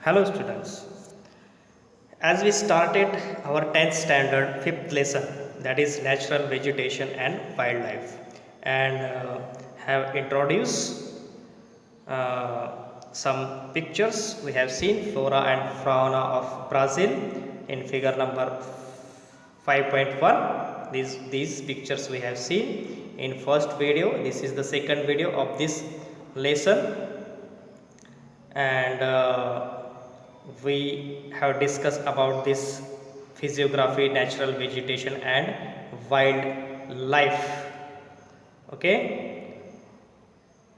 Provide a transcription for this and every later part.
Hello students. As we started our 10th standard 5th lesson, that is natural vegetation and wildlife, and have introduced some pictures. We have seen flora and fauna of Brazil in figure number 5.1. These pictures we have seen in first video. This is the second video of this lesson, and we have discussed about this physiography, natural vegetation and wildlife. Okay,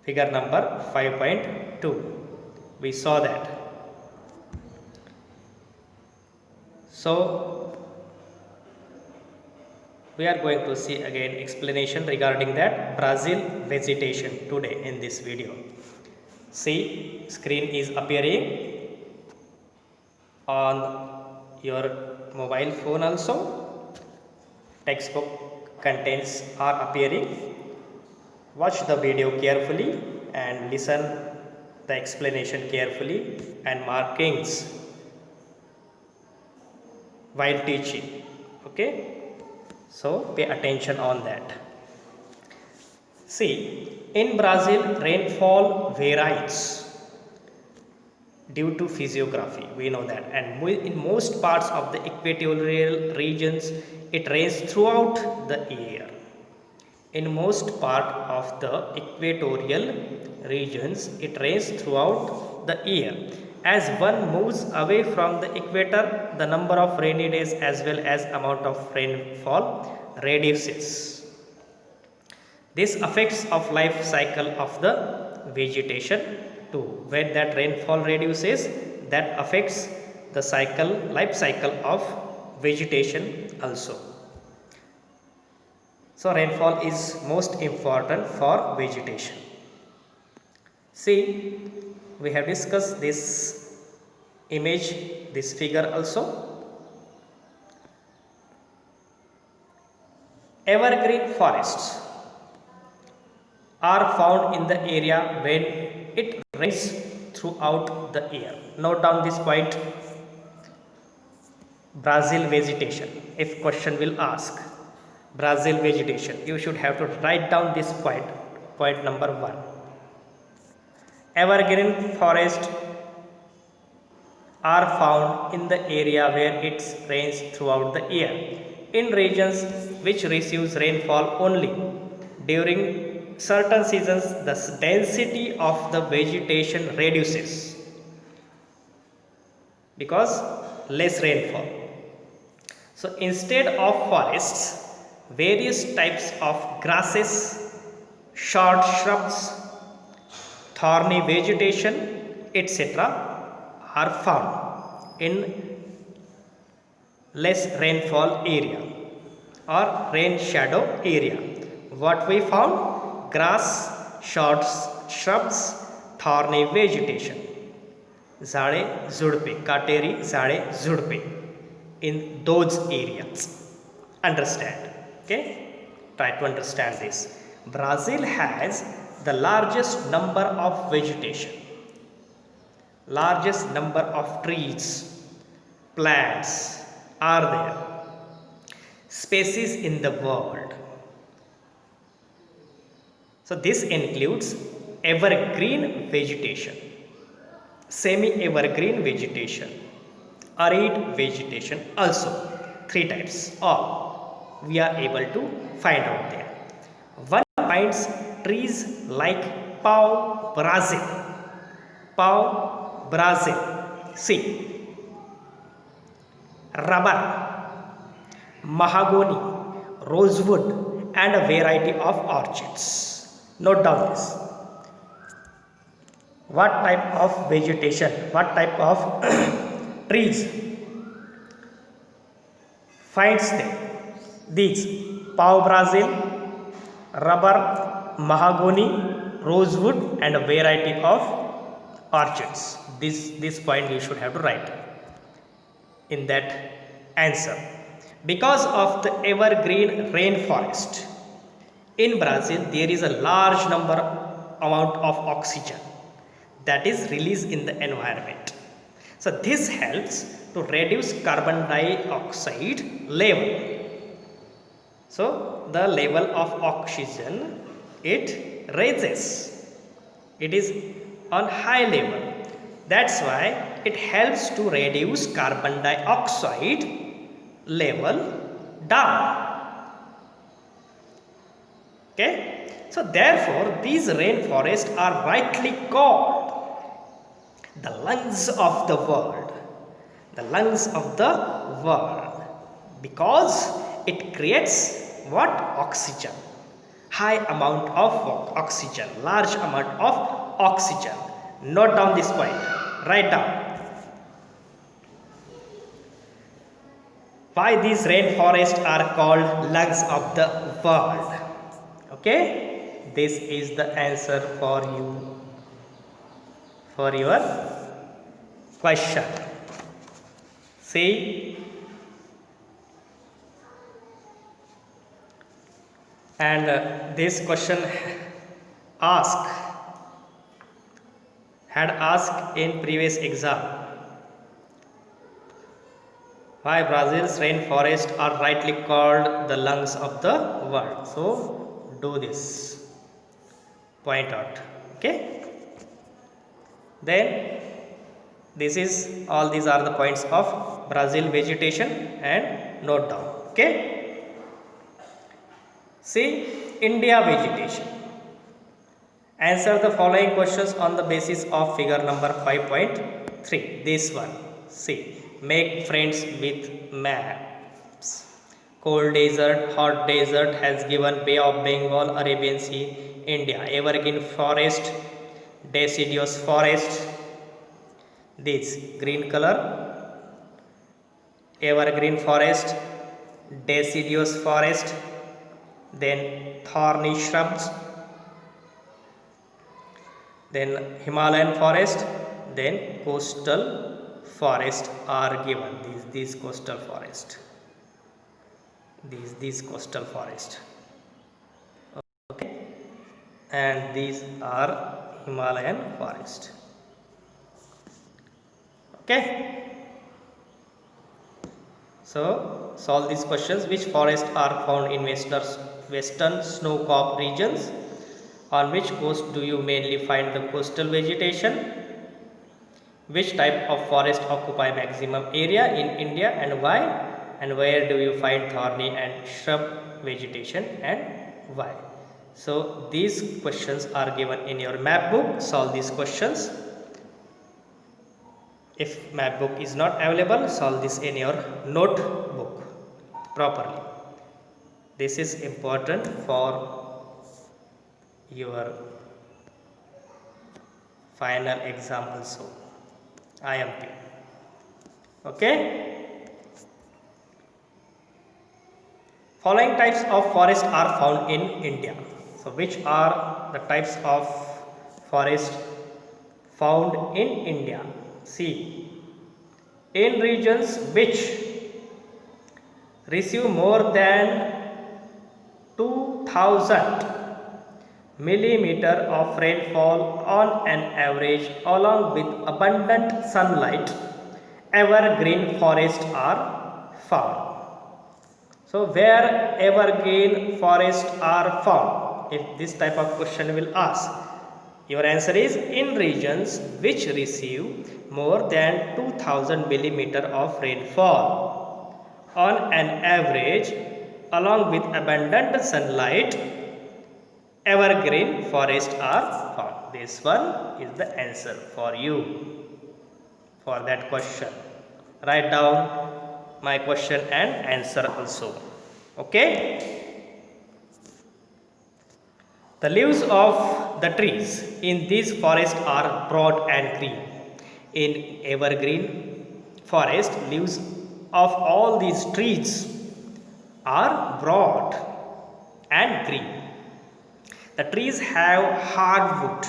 figure number 5.2, we saw that. So we are going to see again explanation regarding that Brazil vegetation today in this video. See, screen is appearing on your mobile phone also. Textbook contents are appearing. Watch the video carefully and listen the explanation carefully and markings while teaching. Okay, so pay attention on that. See, in Brazil rainfall varies due to physiography, we know that, and in most parts of the equatorial regions it rains throughout the year. In most part of the equatorial regions it rains throughout the year. As one moves away from the equator, the number of rainy days as well as amount of rainfall reduces. This affects of life cycle of the vegetation too. When that rainfall reduces, that affects the life cycle of vegetation also. So rainfall is most important for vegetation. See, we have discussed this image, this figure also. Evergreen forests are found in the area when it rains throughout the year. Note down this point. Brazil vegetation. If question will ask Brazil vegetation, you should have to write down this point. Point number 1. Evergreen forests are found in the area where it rains throughout the year. In regions which receives rainfall only during certain seasons, the density of the vegetation reduces because less rainfall. So instead of forests, various types of grasses, short shrubs, thorny vegetation, etc. are found in less rainfall area or rain shadow area. What we found? Grass, short shrubs, thorny vegetation, झाड़े झुड़पे, काटेरी झाड़े झुड़पे, in those areas. Understand? Okay, try to understand this. Brazil has the largest number of vegetation, largest number of trees, plants are there, species in the world. So this includes evergreen vegetation, semi-evergreen vegetation, arid vegetation also. 3 types all we are able to find out there. One finds trees like pau Brazil. Pau Brazil. See, rubber, mahogany, rosewood and a variety of orchids. Note down this. What type of vegetation, what type of trees finds them? These: pau Brazil, rubber, mahogany, rosewood and a variety of orchids. This point you should have to write in that answer. Because of the evergreen rainforest in Brazil, there is a large amount of oxygen that is released in the environment. So this helps to reduce carbon dioxide level. So the level of oxygen, it raises, it is on high level. That's why it helps to reduce carbon dioxide level down. Okay, so therefore these rainforests are rightly called the lungs of the world, the lungs of the world, because it creates what? Oxygen, high amount of oxygen, large amount of oxygen. Note down this point, write down why these rainforests are called lungs of the world. Okay, this is the answer for you, for your question. See, and this question had asked in previous exam, why Brazil's rainforests are rightly called the lungs of the world. So do this, point out. Okay, then this is all, these are the points of Brazil vegetation, and note down. Okay, see, India vegetation. Answer the following questions on the basis of figure number 5.3. This one, see, make friends with maps. Cold desert, hot desert has given Bay of Bengal, Arabian Sea, India. Evergreen forest, deciduous forest, this green color, evergreen forest, deciduous forest, then thorny shrubs, then Himalayan forest, then coastal forest are given. These coastal forest, these coastal forest. Okay, and these are Himalayan forest. Okay, so solve these questions. Which forests are found in western snow-capped regions? On which coast do you mainly find the coastal vegetation? Which type of forest occupy maximum area in India and why? And where do you find thorny and shrub vegetation and why? So these questions are given in your map book. Solve these questions. If map book is not available, solve this in your notebook properly. This is important for your final exam also, IMP. Okay, following types of forest are found in India. So which are the types of forest found in India? See, in regions which receive more than 2000 millimeter of rainfall on an average, along with abundant sunlight, evergreen forests are found. So where evergreen forests are found, if this type of question will ask, your answer is in regions which receive more than 2000 millimeter of rainfall on an average, along with abundant sunlight, evergreen forests are found. This one is the answer for you for that question. Write down my question and answer also. Okay, the leaves of the trees in these forests are broad and green. In evergreen forest, leaves of all these trees are broad and green. The trees have hardwood,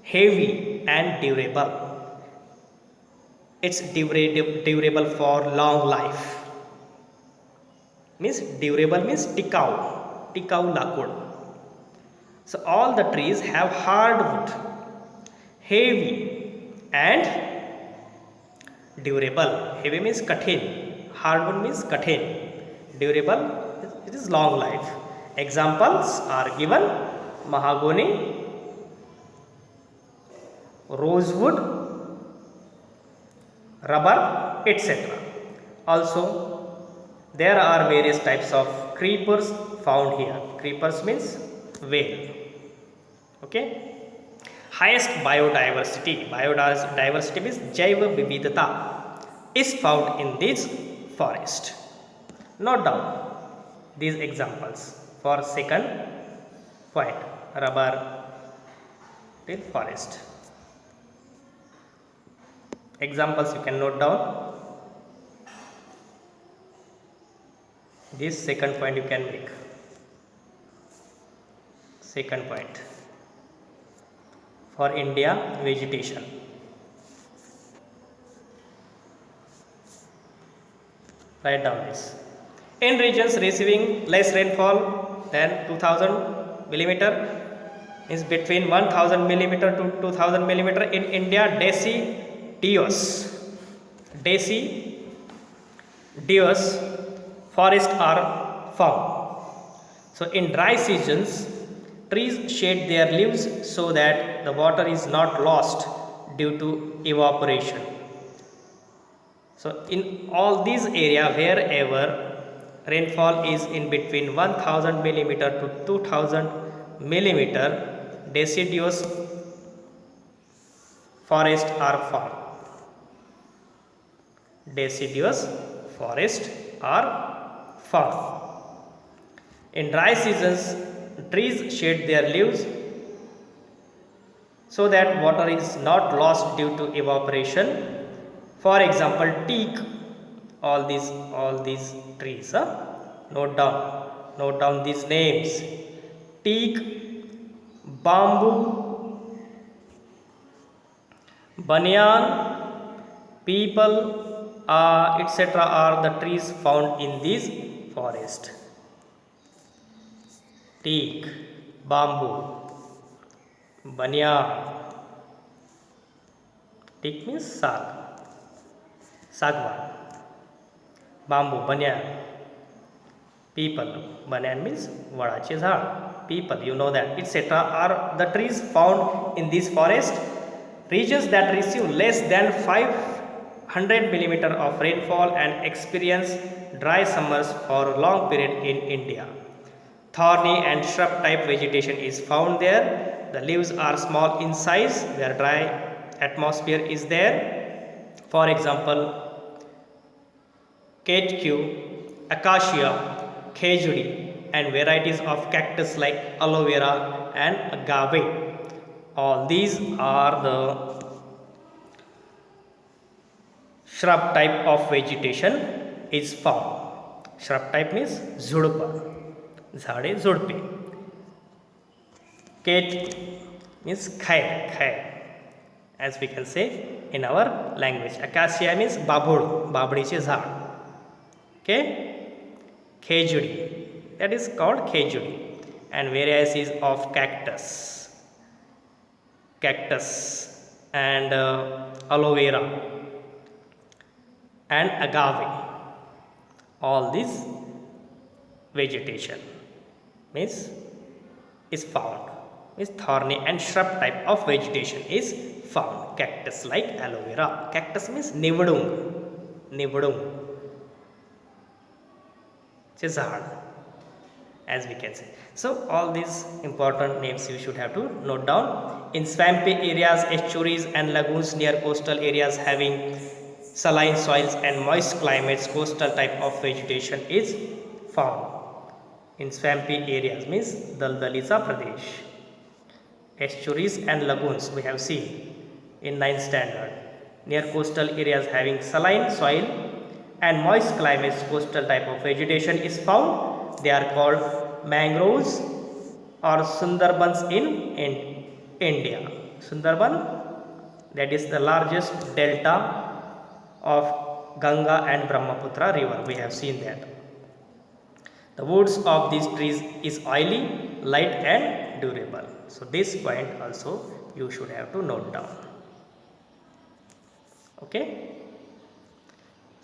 heavy and durable. It's durable for long life. Means durable means tikau lakud. So all the trees have hardwood, heavy and Durable. Heavy means kathin. Hardwood means kathin. Durable, it is long life. Examples are given: mahogany, rosewood, rubber, etc. Also, there are various types of creepers found here. Creepers means whale. Okay. Highest biodiversity. Biodiversity means jaiva vividhata is found in this forest. Note down these examples for second point. Rubber till forest. Examples you can note down. This second point you can make. Second point. For India, vegetation. Write down this. In regions receiving less rainfall than 2000 millimeter, is between 1000 millimeter to 2000 millimeter in India, deciduous forests are found. So in dry seasons, trees shed their leaves so that the water is not lost due to evaporation. So in all these areas, wherever rainfall is in between 1000 millimeter to 2000 millimeter, deciduous forests are found. Deciduous forests are found. In dry seasons, trees shed their leaves so that water is not lost due to evaporation. For example, teak. All these trees. Note down these names: teak, bamboo, banyan, peepal, etc. are the trees found in this forest. Teak, bamboo, banyan. Teak means sagwan. Bamboo, banyan. Peepal, banyan means vadache झाड. Peepal, you know that, etc. are the trees found in this forest. Regions that receive less than 500 millimeter of rainfall and experience dry summers for a long period in India. Thorny and shrub type vegetation is found there. The leaves are small in size where dry atmosphere is there. For example, catechu, acacia, khejuri, and varieties of cactus like aloe vera and agave. All these are the shrub type of vegetation is found. Shrub type means झुडपं, झाडे झुडपे. Cat means khair, as we can say in our language. Acacia means babudीचे झाड. Okay, khejuri, that is called khejuri, and varieties of cactus and aloe vera and agave. All this vegetation is found. Means thorny and shrub type of vegetation is found. Cactus like aloe vera. Cactus means nivadung. It's a झाड, as we can say. So all these important names you should have to note down. In swampy areas, estuaries and lagoons near coastal areas having saline soils and moist climates, coastal type of vegetation is found. In swampy areas means Daldalisa Pradesh. Estuaries and lagoons we have seen in 9th standard. Near coastal areas having saline soil and moist climates, coastal type of vegetation is found. They are called mangroves or Sundarbans in India. Sundarban, that is the largest delta of Ganga and Brahmaputra river. We have seen that. The woods of these trees is oily, light and durable. So this point also you should have to note down. Okay.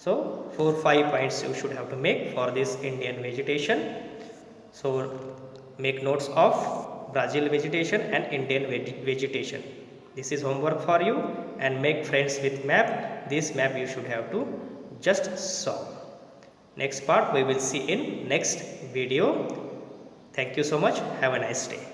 So 4-5 points you should have to make for this Indian vegetation. So make notes of Brazil vegetation and Indian vegetation. This is homework for you, and make friends with map. This map you should have to just solve. Next part we will see in next video. Thank you so much. Have a nice day.